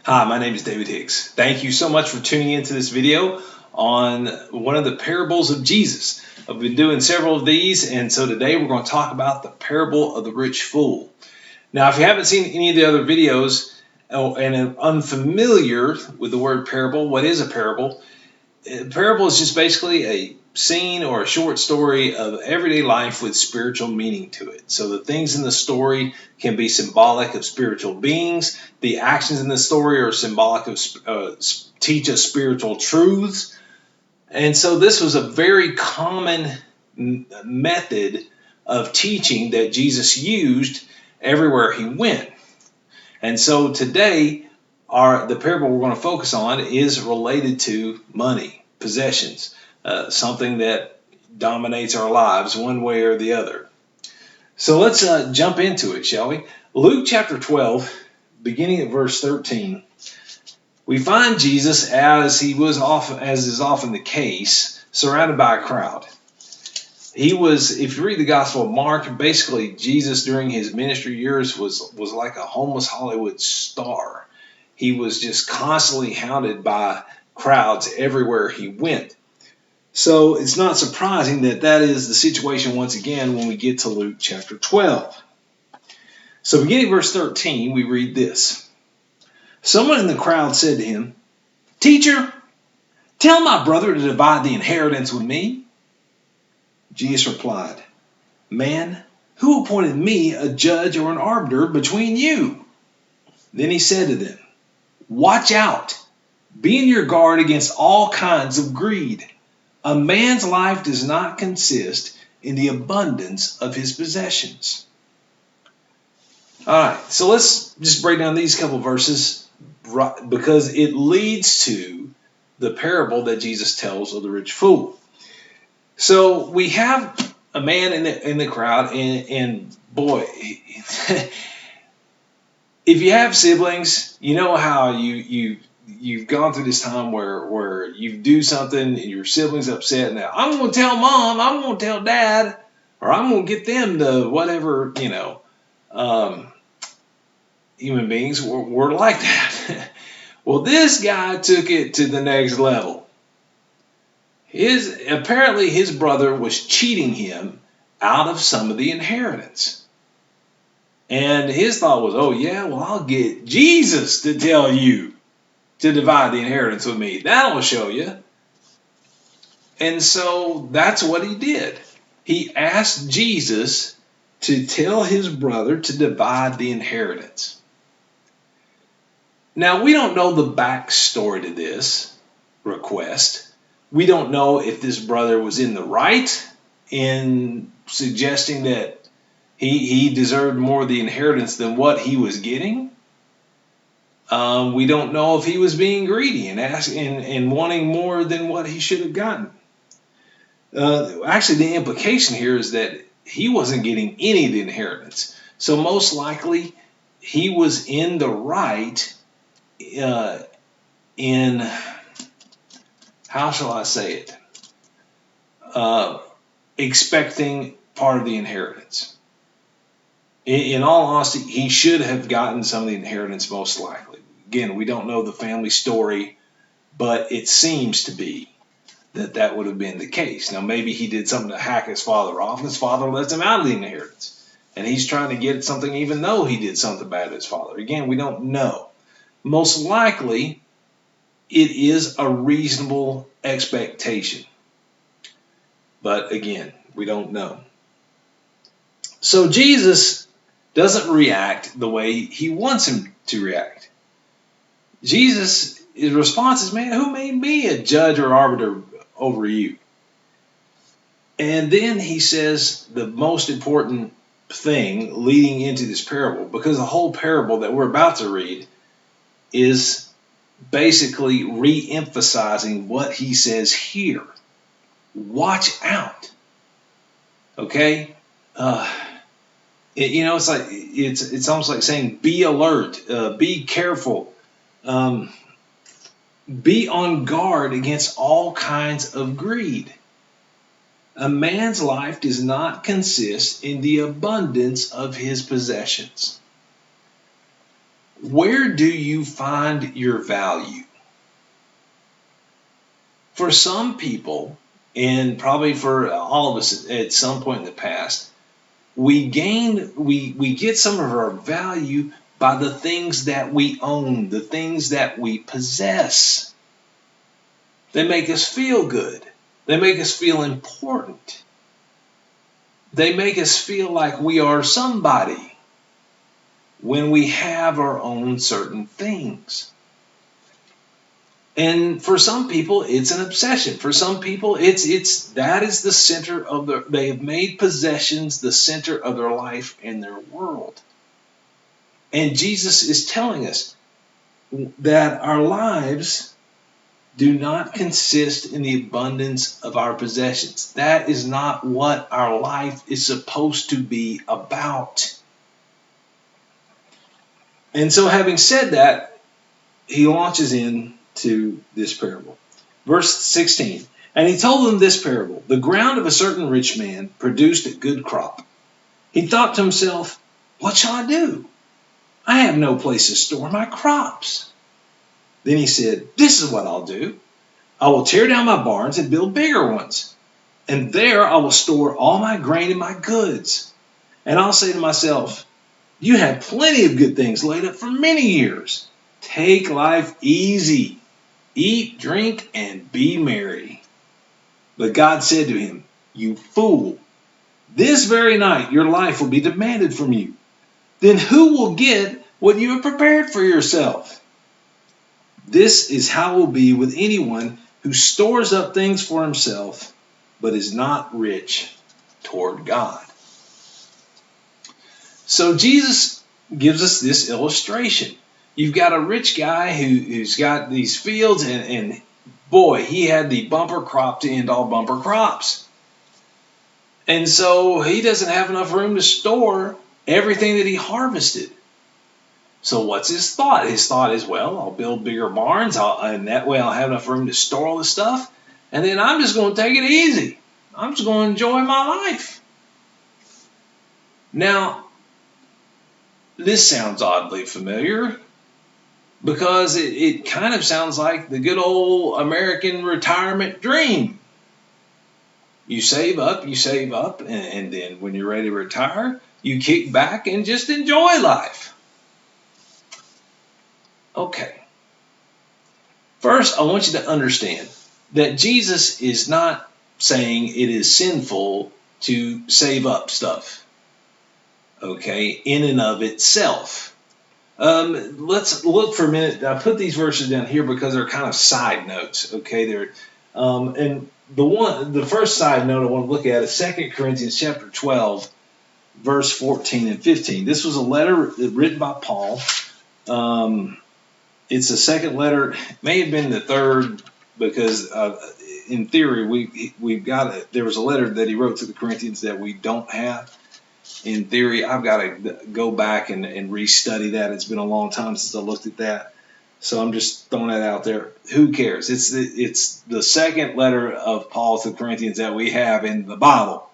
Hi, my name is David Hicks. Thank you so much for tuning into this video on one of the parables of Jesus. I've been doing several of these, and so today we're going to talk about the parable of the rich fool. Now, if you haven't seen any of the other videos and are unfamiliar with the word parable, what is a parable? A parable is just basically a scene or a short story of everyday life with spiritual meaning to it. So the things in the story can be symbolic of spiritual beings. The actions in the story are symbolic of teach us spiritual truths. And so this was a very common method of teaching that Jesus used everywhere he went. And so today, the parable we're going to focus on is related to money, possessions, something that dominates our lives one way or the other. So let's jump into it, shall we? Luke chapter 12, beginning at verse 13, we find Jesus, as is often the case, surrounded by a crowd. He was, if you read the Gospel of Mark, basically Jesus during his ministry years was like a homeless Hollywood star. He was just constantly hounded by crowds everywhere he went. So it's not surprising that is the situation once again when we get to Luke chapter 12. So beginning verse 13, we read this. Someone in the crowd said to him, "Teacher, tell my brother to divide the inheritance with me." Jesus replied, "Man, who appointed me a judge or an arbiter between you?" Then he said to them, "Watch out. Be on your guard against all kinds of greed. A man's life does not consist in the abundance of his possessions." All right, so let's just break down these couple verses because it leads to the parable that Jesus tells of the rich fool. So we have a man in the crowd, and boy, if you have siblings, you know how you've gone through this time where you do something and your siblings upset, and I'm going to tell mom, I'm going to tell dad, or I'm going to get them to whatever, human beings were like that. Well, this guy took it to the next level. Apparently his brother was cheating him out of some of the inheritance. And his thought was, oh yeah, well, I'll get Jesus to tell you to divide the inheritance with me. That'll show you. And so that's what he did. He asked Jesus to tell his brother to divide the inheritance. Now, we don't know the backstory to this request. We don't know if this brother was in the right in suggesting that he deserved more of the inheritance than what he was getting. We don't know if he was being greedy and wanting more than what he should have gotten. Actually, the implication here is that he wasn't getting any of the inheritance. So most likely he was in the right in, how shall I say it, expecting part of the inheritance. In all honesty, he should have gotten some of the inheritance most likely. Again, we don't know the family story, but it seems to be that would have been the case. Now, maybe he did something to hack his father off, and his father lets him out of the inheritance. And he's trying to get something even though he did something bad to his father. Again, we don't know. Most likely, it is a reasonable expectation. But again, we don't know. So Jesus doesn't react the way he wants him to react. Jesus' response is, man, who made me a judge or arbiter over you? And then he says the most important thing leading into this parable, because the whole parable that we're about to read is basically re-emphasizing what he says here. Watch out. Okay? It's like it's almost like saying be alert, be careful, be on guard against all kinds of greed. A man's life does not consist in the abundance of his possessions. Where do you find your value? For some people, and probably for all of us at some point in the past, we get some of our value by the things that we own, the things that we possess. They make us feel good. They make us feel important. They make us feel like we are somebody when we have our own certain things. And for some people, it's an obsession. For some people, it's that is the center of they have made possessions the center of their life and their world. And Jesus is telling us that our lives do not consist in the abundance of our possessions. That is not what our life is supposed to be about. And so, having said that, he launches into this parable. Verse 16, and he told them this parable. The ground of a certain rich man produced a good crop. He thought to himself, what shall I do? I have no place to store my crops. Then he said, this is what I'll do. I will tear down my barns and build bigger ones. And there I will store all my grain and my goods. And I'll say to myself, you have plenty of good things laid up for many years. Take life easy. Eat, drink, and be merry. But God said to him, you fool, this very night your life will be demanded from you. Then who will get what you have prepared for yourself? This is how it will be with anyone who stores up things for himself, but is not rich toward God. So Jesus gives us this illustration. You've got a rich guy who's got these fields, and boy, he had the bumper crop to end all bumper crops. And so he doesn't have enough room to store everything that he harvested. So what's his thought? His thought is, well, I'll build bigger barns, and that way I'll have enough room to store all this stuff, and then I'm just going to take it easy. I'm just going to enjoy my life. Now, this sounds oddly familiar because it kind of sounds like the good old American retirement dream. You save up, and then when you're ready to retire, you kick back and just enjoy life. Okay. First, I want you to understand that Jesus is not saying it is sinful to save up stuff, okay, in and of itself. Let's look for a minute. I put these verses down here because they're kind of side notes, okay? And the first side note I want to look at is 2 Corinthians chapter 12, verse 14 and 15. This was a letter written by Paul. It's the second letter. It may have been the third because in theory we've got it. There was a letter that he wrote to the Corinthians that we don't have. In theory, I've got to go back and restudy that. It's been a long time since I looked at that. So I'm just throwing that out there. Who cares? It's the second letter of Paul to the Corinthians that we have in the Bible.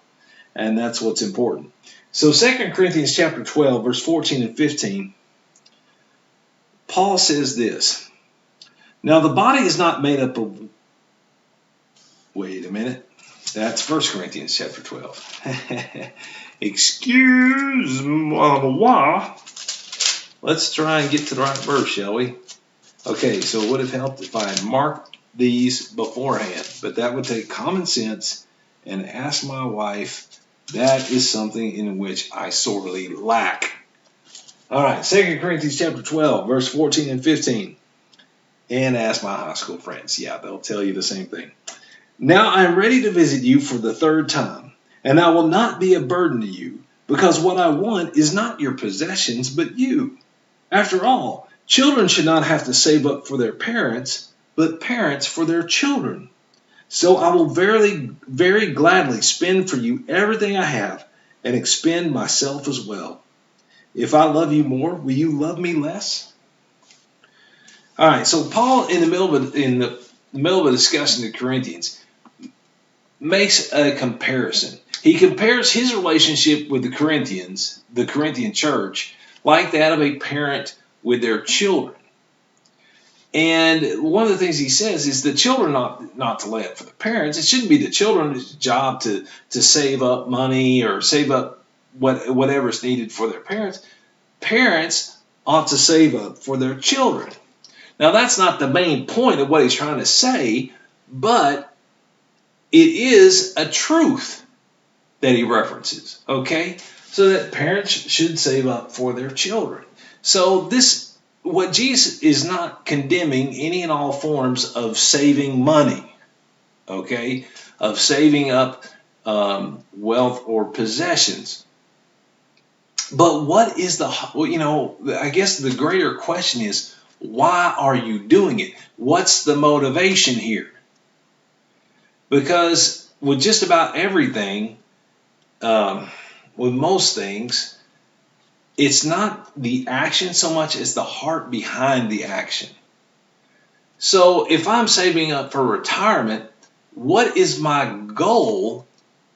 And that's what's important. So 2 Corinthians chapter 12, verse 14 and 15, Paul says this. Now the body is not made up of... Wait a minute. That's 1 Corinthians chapter 12. Excuse moi. Let's try and get to the right verse, shall we? Okay, so it would have helped if I had marked these beforehand, but that would take common sense and ask my wife. That is something in which I sorely lack. All right, 2 Corinthians chapter 12, verse 14 and 15. And ask my high school friends. Yeah, they'll tell you the same thing. Now I am ready to visit you for the third time, and I will not be a burden to you, because what I want is not your possessions, but you. After all, children should not have to save up for their parents, but parents for their children. So I will very gladly spend for you everything I have, and expend myself as well. If I love you more, will you love me less? All right, so Paul, in the middle of a discussion to Corinthians, makes a comparison. He compares his relationship with the Corinthian church, like that of a parent with their children. And one of the things he says is the children not to lay up for the parents. It shouldn't be the children's job to save up money or save up whatever's needed for their parents. Parents ought to save up for their children. Now, that's not the main point of what he's trying to say, but it is a truth that he references, okay? So that parents should save up for their children. So what Jesus is not condemning any and all forms of saving money, okay? Of saving up wealth or possessions. But what is I guess the greater question is, why are you doing it? What's the motivation here? Because with just about everything, with most things, it's not the action so much as the heart behind the action. So if I'm saving up for retirement, what is my goal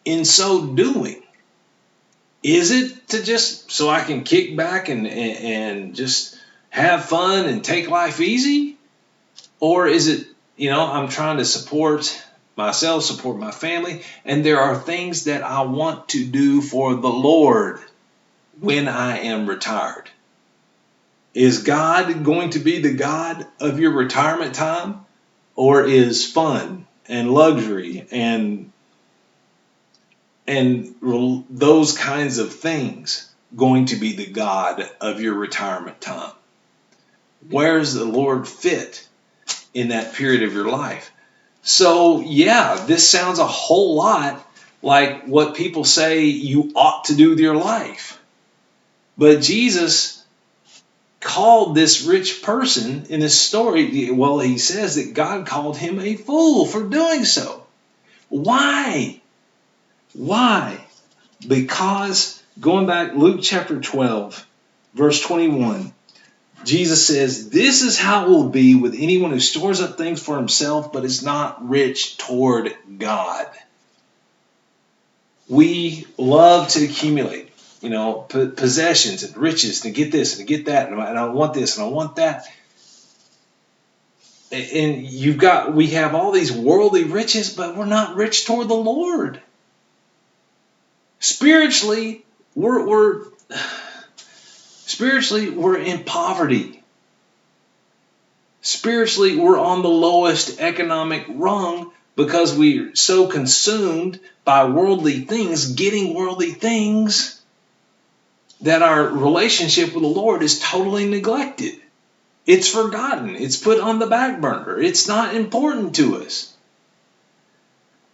in so doing? Is it to just so I can kick back and just have fun and take life easy? Or is it, I'm trying to support myself, support my family, and there are things that I want to do for the Lord when I am retired? Is God going to be the God of your retirement time? Or is fun and luxury and those kinds of things going to be the God of your retirement time? Where's the Lord fit in that period of your life? So, yeah, this sounds a whole lot like what people say you ought to do with your life. But Jesus called this rich person in this story, well, he says that God called him a fool for doing so. Why? Why? Because, going back, Luke chapter 12, verse 21, Jesus says, this is how it will be with anyone who stores up things for himself but is not rich toward God. We love to accumulate, possessions and riches, to get this and to get that, and I want this and I want that. And we have all these worldly riches, but we're not rich toward the Lord. Spiritually, we're in poverty. Spiritually, we're on the lowest economic rung because we're so consumed by worldly things, getting worldly things, that our relationship with the Lord is totally neglected. It's forgotten. It's put on the back burner. It's not important to us.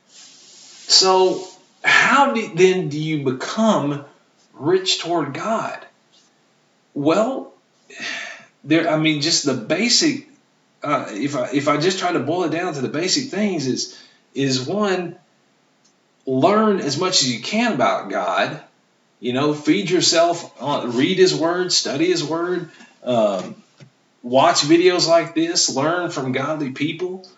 So how then do you become rich toward God? Well, just the basic, if I just try to boil it down to the basic things is one, learn as much as you can about God. Feed yourself, read His Word, study His Word, watch videos like this, learn from godly people,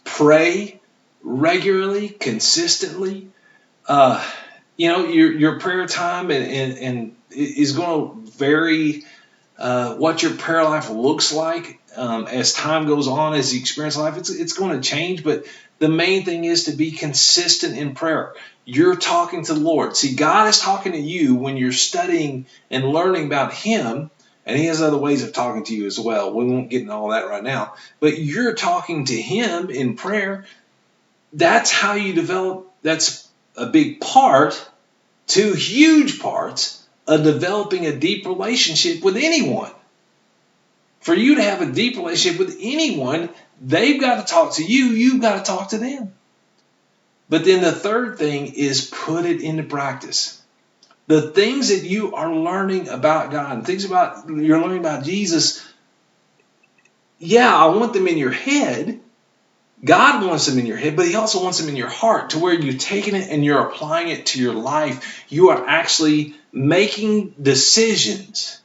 pray regularly, consistently. Your prayer time and is going to vary. What your prayer life looks like as time goes on, as you experience life, it's going to change. But the main thing is to be consistent in prayer. You're talking to the Lord. See, God is talking to you when you're studying and learning about Him, and He has other ways of talking to you as well. We won't get into all that right now. But you're talking to Him in prayer. That's how you develop. That's a big part, 2 huge parts, of developing a deep relationship with anyone. For you to have a deep relationship with anyone, they've got to talk to you. You've got to talk to them. But then the third thing is put it into practice. The things that you are learning about God and you're learning about Jesus, yeah, I want them in your head. God wants them in your head, but He also wants them in your heart, to where you've taken it and you're applying it to your life. You are actually making decisions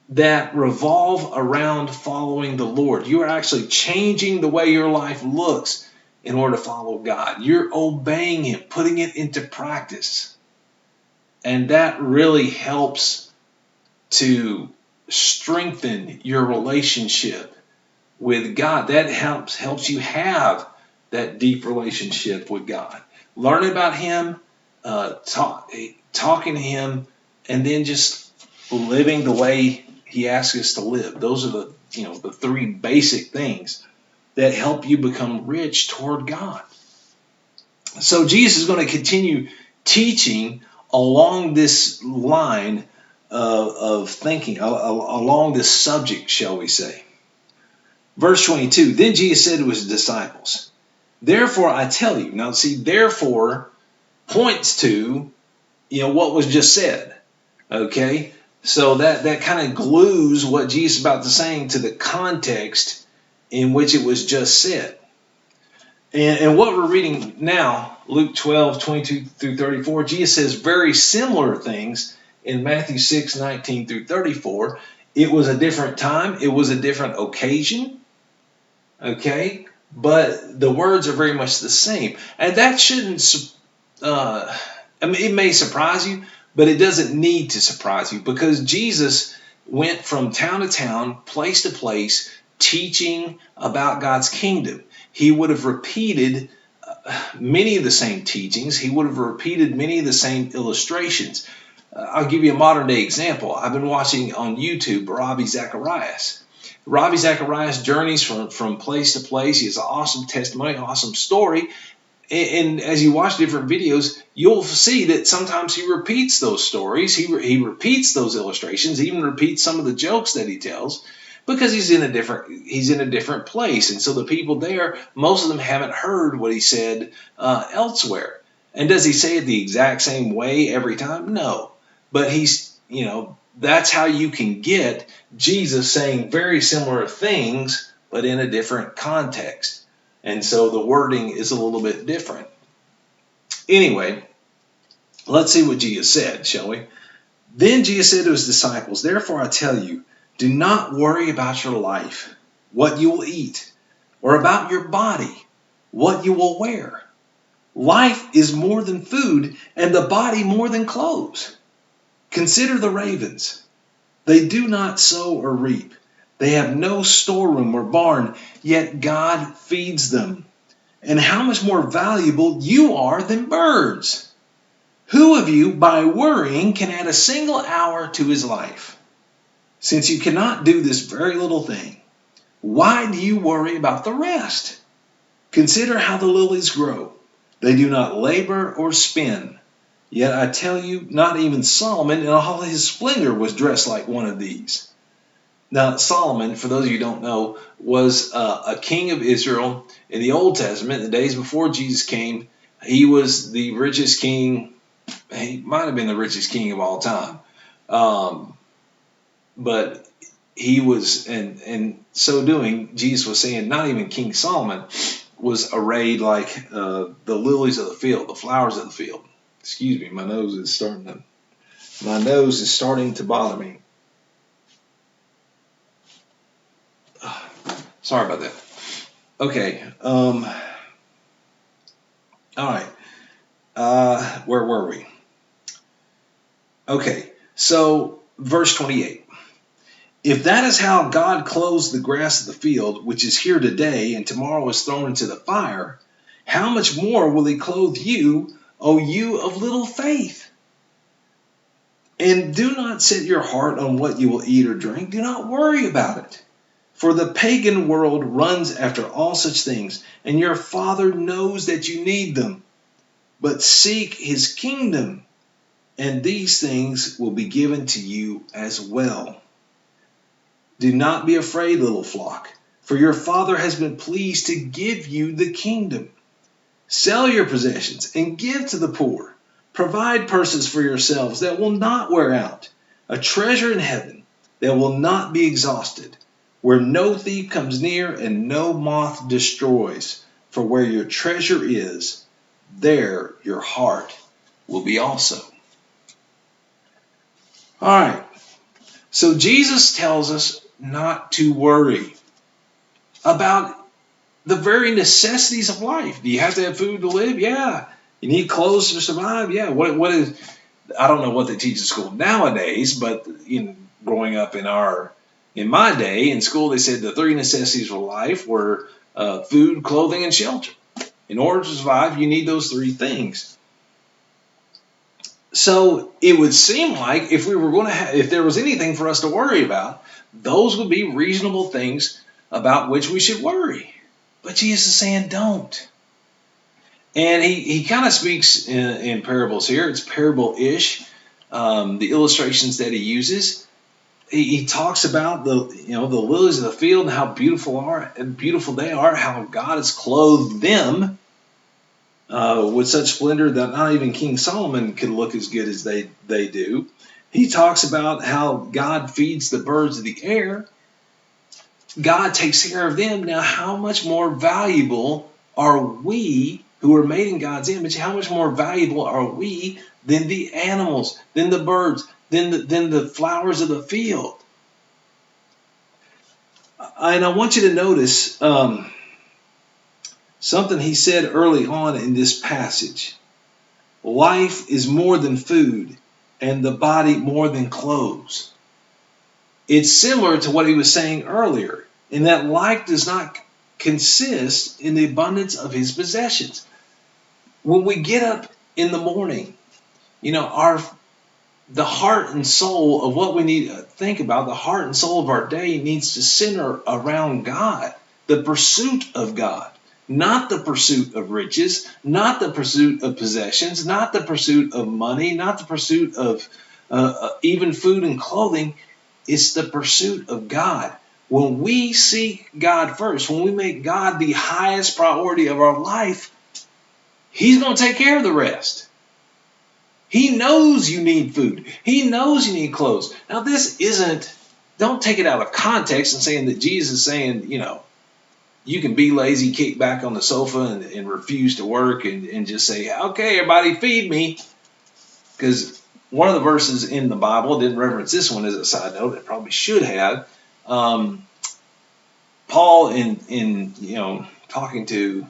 that revolve around following the Lord. You are actually changing the way your life looks in order to follow God. You're obeying Him, putting it into practice. And that really helps to strengthen your relationship with God. That helps you have that deep relationship with God. Learning about Him, talking to Him, and then just living the way He asks us to live. Those are the three basic things that help you become rich toward God. So Jesus is going to continue teaching along this line of thinking, along this subject, shall we say. Verse 22, then Jesus said to his disciples, therefore I tell you. Now see, therefore points to, what was just said. Okay? So that kind of glues what Jesus is about to say to the context in which it was just said. And what we're reading now, Luke 12, 22 through 34, Jesus says very similar things in Matthew 6, 19 through 34. It was a different time. It was a different occasion. Okay? But the words are very much the same. And that shouldn't, it may surprise you, but it doesn't need to surprise you, because Jesus went from town to town, place to place, teaching about God's kingdom. He would have repeated many of the same teachings. He would have repeated many of the same illustrations. I'll give you a modern day example. I've been watching on YouTube Ravi Zacharias. Ravi Zacharias journeys from place to place. He has an awesome testimony, awesome story. And as you watch different videos, you'll see that sometimes he repeats those stories. He repeats those illustrations, even repeats some of the jokes that he tells, because he's in a different place. And so the people there, most of them haven't heard what he said elsewhere. And does he say it the exact same way every time? No. But that's how you can get Jesus saying very similar things, but in a different context. And so the wording is a little bit different. Anyway, let's see what Jesus said, shall we? Then Jesus said to his disciples, therefore I tell you, do not worry about your life, what you will eat, or about your body, what you will wear. Life is more than food, and the body more than clothes. Consider the ravens. They do not sow or reap. They have no storeroom or barn, yet God feeds them. And how much more valuable you are than birds. Who of you, by worrying, can add a single hour to his life? Since you cannot do this very little thing, why do you worry about the rest? Consider how the lilies grow. They do not labor or spin. Yet I tell you, not even Solomon in all his splendor was dressed like one of these. Now, Solomon, for those of you who don't know, was a king of Israel in the Old Testament, in the days before Jesus came. He was the richest king. He might have been the richest king of all time. But he was, and so doing, Jesus was saying, not even King Solomon was arrayed like the lilies of the field, the flowers of the field. Excuse me, my nose is starting to bother me. Sorry about that. Okay. All right. Where were we? Okay. So, verse 28. If that is how God clothes the grass of the field, which is here today and tomorrow is thrown into the fire, how much more will he clothe you, O you of little faith? And do not set your heart on what you will eat or drink. Do not worry about it. For the pagan world runs after all such things, and your Father knows that you need them. But seek his kingdom, and these things will be given to you as well. Do not be afraid, little flock, for your Father has been pleased to give you the kingdom. Sell your possessions and give to the poor. Provide purses for yourselves that will not wear out, a treasure in heaven that will not be exhausted, where no thief comes near and no moth destroys. For where your treasure is, there your heart will be also. All right. So Jesus tells us not to worry about the very necessities of life. Do you have to have food to live? Yeah. You need clothes to survive? Yeah. What is? I don't know what they teach in school nowadays, but growing up in my day in school, they said the three necessities of life were food, clothing, and shelter. In order to survive, you need those three things. So it would seem like if we were going to if there was anything for us to worry about, those would be reasonable things about which we should worry. But Jesus is saying don't. And he kind of speaks in parables here. It's parable-ish. The illustrations that he uses. He talks about the lilies of the field and how beautiful they are, how God has clothed them with such splendor that not even King Solomon could look as good as they do. He talks about how God feeds the birds of the air. God takes care of them. Now, how much more valuable are we who are made in God's image? How much more valuable are we than the animals, than the birds, than the flowers of the field? And I want you to notice something he said early on in this passage. Life is more than food, and the body more than clothes. It's similar to what he was saying earlier, in that life does not consist in the abundance of his possessions. When we get up in the morning, the heart and soul of what we need to think about, the heart and soul of our day needs to center around God, the pursuit of God, not the pursuit of riches, not the pursuit of possessions, not the pursuit of money, not the pursuit of even food and clothing. It's the pursuit of God. When we seek God first, when we make God the highest priority of our life, he's going to take care of the rest. He knows you need food. He knows you need clothes. Now, don't take it out of context and saying that Jesus is saying, you can be lazy, kick back on the sofa and refuse to work and just say, okay, everybody feed me. Because one of the verses in the Bible, didn't reference this one as a side note, it probably should have. Paul in talking to,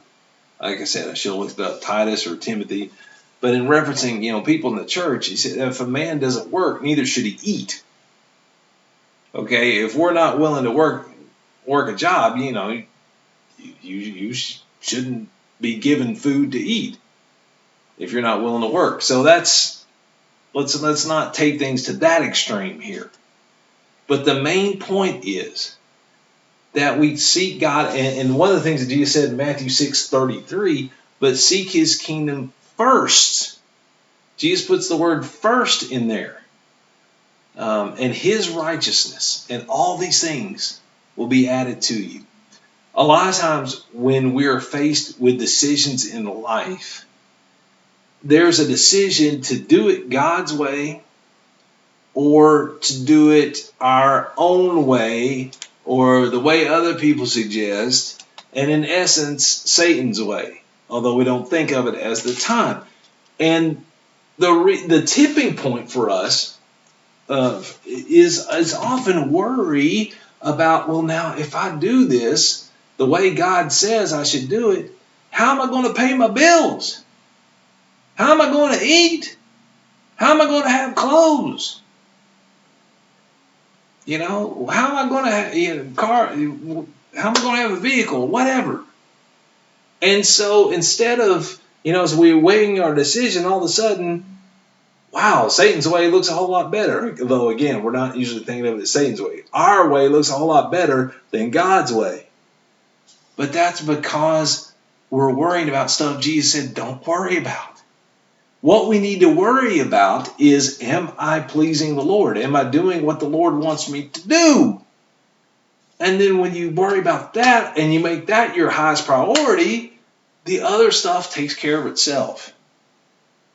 like I said, I should have looked up Titus or Timothy, but in referencing, people in the church, he said, if a man doesn't work, neither should he eat. Okay, if we're not willing to work a job, you shouldn't be given food to eat if you're not willing to work. So let's not take things to that extreme here. But the main point is that we seek God, and one of the things that Jesus said in Matthew 6:33, but seek his kingdom first. Jesus puts the word first in there. And his righteousness, and all these things will be added to you. A lot of times when we're faced with decisions in life, there's a decision to do it God's way or to do it our own way or the way other people suggest, and in essence, Satan's way, although we don't think of it as the time. And the tipping point for us is often worry about, well, now if I do this the way God says I should do it, how am I going to pay my bills? How am I going to eat? How am I going to have clothes? How am I going to have a car? How am I going to have a vehicle? Whatever. And so instead of, as we're weighing our decision, all of a sudden, wow, Satan's way looks a whole lot better. Though, again, we're not usually thinking of it as Satan's way. Our way looks a whole lot better than God's way. But that's because we're worrying about stuff Jesus said don't worry about. What we need to worry about is, am I pleasing the Lord? Am I doing what the Lord wants me to do? And then when you worry about that and you make that your highest priority, the other stuff takes care of itself.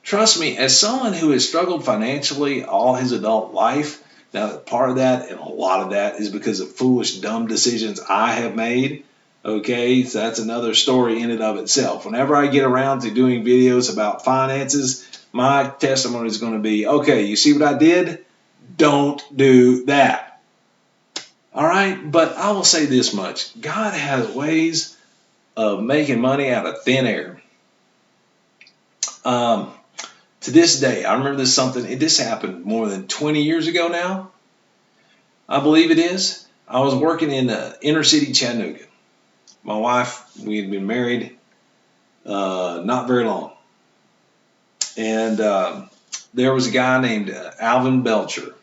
Trust me, as someone who has struggled financially all his adult life, now part of that and a lot of that is because of foolish, dumb decisions I have made. Okay, so that's another story in and of itself. Whenever I get around to doing videos about finances, my testimony is going to be, okay, you see what I did? Don't do that. All right, but I will say this much. God has ways of making money out of thin air. To this day, I remember this happened more than 20 years ago now. I believe it is. I was working in inner city Chattanooga. My wife, we had been married not very long. And there was a guy named Alvin Belcher.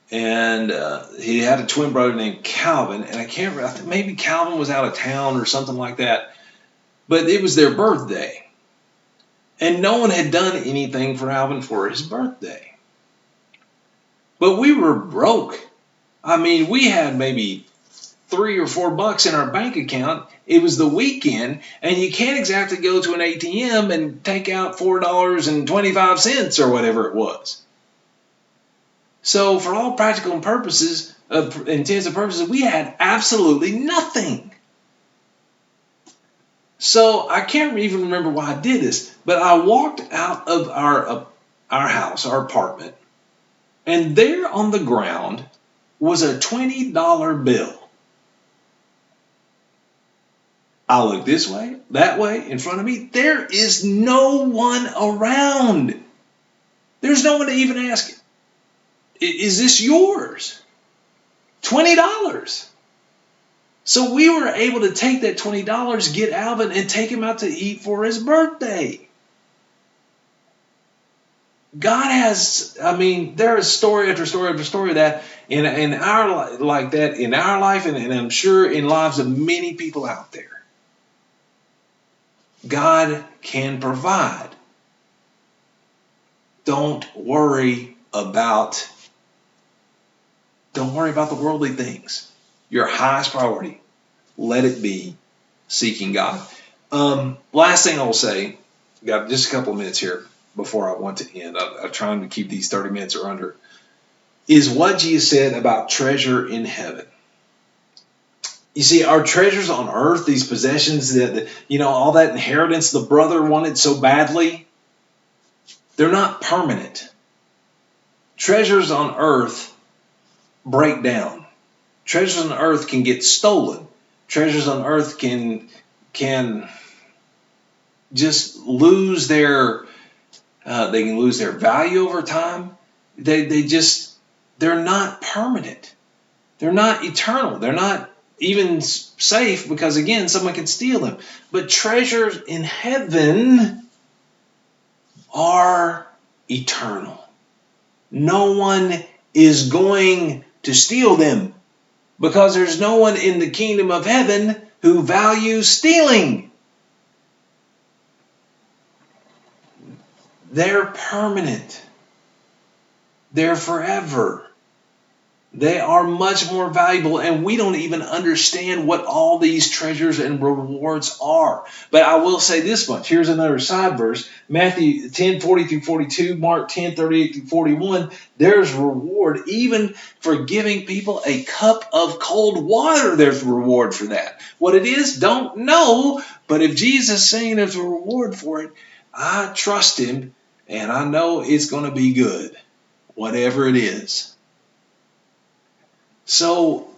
And he had a twin brother named Calvin. And I can't remember, I think maybe Calvin was out of town or something like that. But it was their birthday. And no one had done anything for Alvin for his birthday. But we were broke. I mean, we had maybe $3 or $4 in our bank account. It was the weekend, and you can't exactly go to an ATM and take out $4.25 or whatever it was. So for all practical purposes, intents and purposes, we had absolutely nothing. So I can't even remember why I did this, but I walked out of our house, our apartment, and there on the ground was a $20 bill. I look this way, that way, in front of me. There is no one around. There's no one to even ask, is this yours? $20. So we were able to take that $20, get Alvin, and take him out to eat for his birthday. God has, I mean, there is story after story after story of that in our like that in our life, and I'm sure in lives of many people out there. God can provide. Don't worry about the worldly things. Your highest priority, let it be seeking God. Last thing I will say, got just a couple of minutes here before I want to end. I'm trying to keep these 30 minutes or under. Is what Jesus said about treasure in heaven. You see, our treasures on earth, these possessions, that all that inheritance the brother wanted so badly, they're not permanent. Treasures on earth break down. Treasures on earth can get stolen. Treasures on earth can just lose their they can lose their value over time. They're not permanent. They're not eternal. They're not even safe because, again, someone can steal them. But treasures in heaven are eternal. No one is going to steal them because there's no one in the kingdom of heaven who values stealing. They're permanent. They're forever. They are much more valuable, and we don't even understand what all these treasures and rewards are. But I will say this much. Here's another side verse. Matthew 10:40 through 42, Mark 10:38 through 41. There's reward even for giving people a cup of cold water. There's reward for that. What it is, don't know. But if Jesus is saying there's a reward for it, I trust him, and I know it's going to be good, whatever it is. So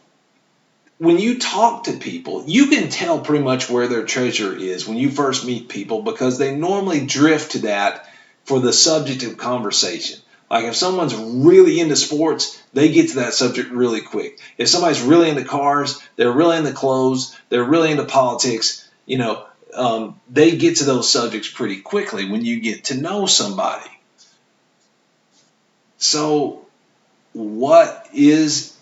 when you talk to people, you can tell pretty much where their treasure is when you first meet people, because they normally drift to that for the subject of conversation. Like if someone's really into sports, they get to that subject really quick. If somebody's really into cars, they're really into clothes, they're really into politics, they get to those subjects pretty quickly when you get to know somebody. So where's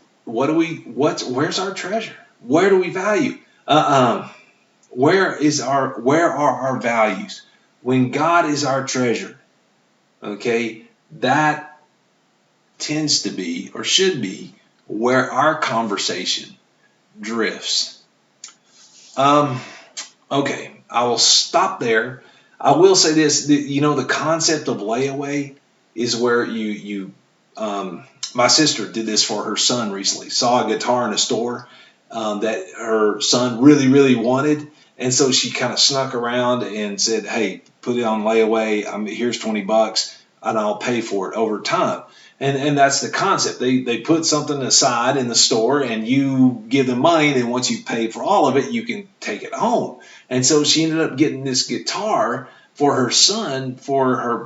our treasure? Where do we value? Where are our values? When God is our treasure, okay, that tends to be, or should be, where our conversation drifts. Okay, I will stop there. I will say this, the concept of layaway is where my sister did this for her son recently. Saw a guitar in a store that her son really, really wanted. And so she kind of snuck around and said, hey, put it on layaway. Here's $20 and I'll pay for it over time. And that's the concept. They put something aside in the store and you give them money. And then once you pay for all of it, you can take it home. And so she ended up getting this guitar for her son for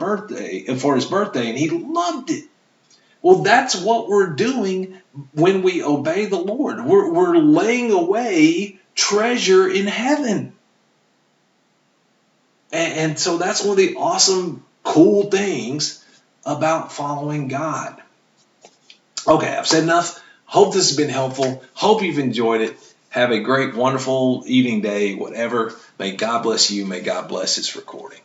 his birthday, and he loved it. Well, that's what we're doing when we obey the Lord. We're laying away treasure in heaven. And so that's one of the awesome, cool things about following God. Okay, I've said enough. Hope this has been helpful. Hope you've enjoyed it. Have a great, wonderful evening, day, whatever. May God bless you. May God bless this recording.